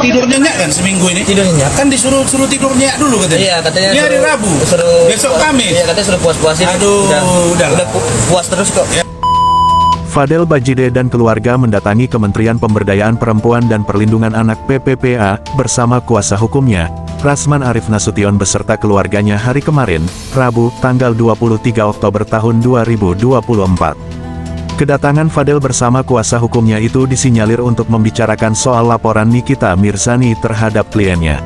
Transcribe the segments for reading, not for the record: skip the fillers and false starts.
Tidur nyenyak kan seminggu ini? Tidur nyenyak. Kan disuruh tidur nyenyak dulu katanya. Iya, katanya ini hari Rabu. Besok Kamis. Iya, katanya suruh puas-puasin. Aduh, udah puas terus kok. Ya. Fadel Bajide dan keluarga mendatangi Kementerian Pemberdayaan Perempuan dan Perlindungan Anak (PPPA) bersama kuasa hukumnya, Rasman Arif Nasution beserta keluarganya hari kemarin, Rabu, tanggal 23 Oktober tahun 2024. Kedatangan Fadel bersama kuasa hukumnya itu disinyalir untuk membicarakan soal laporan Nikita Mirzani terhadap kliennya.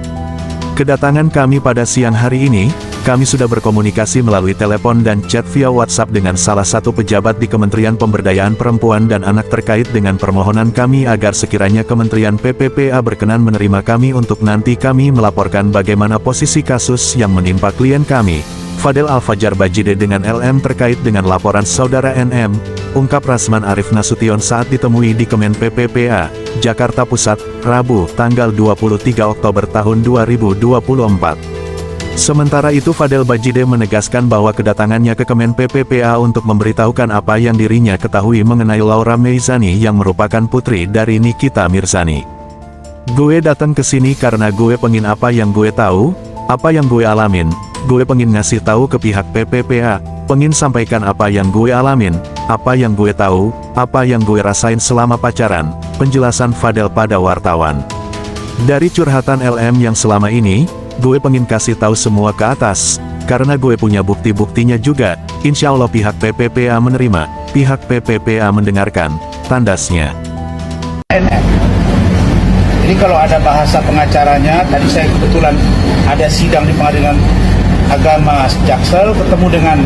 Kedatangan kami pada siang hari ini, kami sudah berkomunikasi melalui telepon dan chat via WhatsApp dengan salah satu pejabat di Kementerian Pemberdayaan Perempuan dan Anak terkait dengan permohonan kami agar sekiranya Kementerian PPPA berkenan menerima kami untuk nanti kami melaporkan bagaimana posisi kasus yang menimpa klien kami, Fadel Al-Fajar Bajide dengan LM terkait dengan laporan saudara NM, ungkap Rasman Arif Nasution saat ditemui di Kemen PPPA, Jakarta Pusat, Rabu, tanggal 23 Oktober tahun 2024. Sementara itu Fadel Bajide menegaskan bahwa kedatangannya ke Kemen PPPA untuk memberitahukan apa yang dirinya ketahui mengenai Laura Meizani yang merupakan putri dari Nikita Mirzani. Gue datang ke sini karena gue pengen apa yang gue tahu, apa yang gue alamin, gue pengen ngasih tahu ke pihak PPPA, pengen sampaikan apa yang gue alamin, apa yang gue tahu, apa yang gue rasain selama pacaran, penjelasan Fadel pada wartawan. Dari curhatan LM yang selama ini, gue pengen kasih tahu semua ke atas, karena gue punya bukti-buktinya juga, insya Allah pihak PPPA menerima, pihak PPPA mendengarkan, tandasnya. Jadi kalau ada bahasa pengacaranya, tadi saya kebetulan ada sidang di Pengadilan Agama Jaksel, ketemu dengan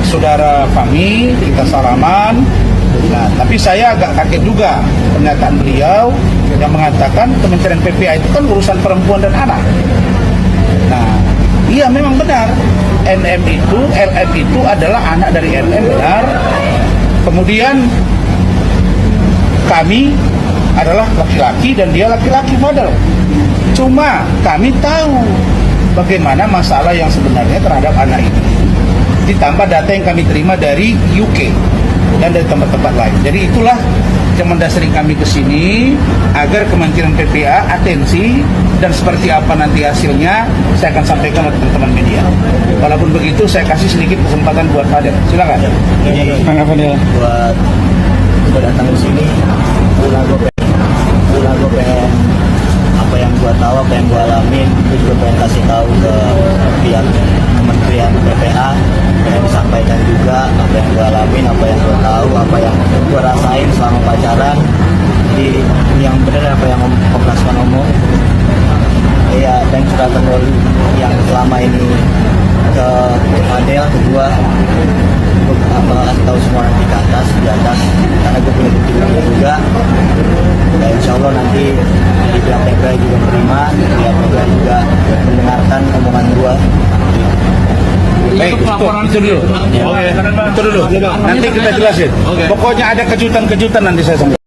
saudara Fahmi, kita salaman. Nah, tapi saya agak kaget juga pernyataan beliau yang mengatakan Kementerian PPA itu kan urusan perempuan dan anak. Nah, iya memang benar. LM itu adalah anak dari LM, benar. Kemudian kami adalah laki-laki dan dia laki-laki, Fadel. Cuma kami tahu bagaimana masalah yang sebenarnya terhadap anak ini. Ditambah data yang kami terima dari UK dan dari tempat-tempat lain. Jadi itulah yang mendasari kami ke sini agar Kementerian PPA atensi dan seperti apa nanti hasilnya saya akan sampaikan ke teman-teman media. Walaupun begitu saya kasih sedikit kesempatan buat Fadel. Silakan. Mana Fadel? Buat datang ke sini, gue pengen apa yang gue tahu, apa yang gue alamin, gue juga pengen kasih tahu ke pihak Kementerian PPA, pengen disampaikan juga apa yang gue alamin, apa yang gue tahu, apa yang gue rasain selama pacaran. Jadi yang benar apa yang Om Rasman ngomong, ya, dan curhatan yang selama ini ke Fadel, ke gue kasih tahu semua nanti ke atas, di atas, karena gue punya bukti juga. Dan insya Allah nanti di pihak PPA juga menerima, pihak PPA juga mendengarkan omongan gue. Baik, itu dulu. Oke, itu dulu. Nanti kita jelasin. Pokoknya ada kejutan-kejutan nanti saya sampaikan.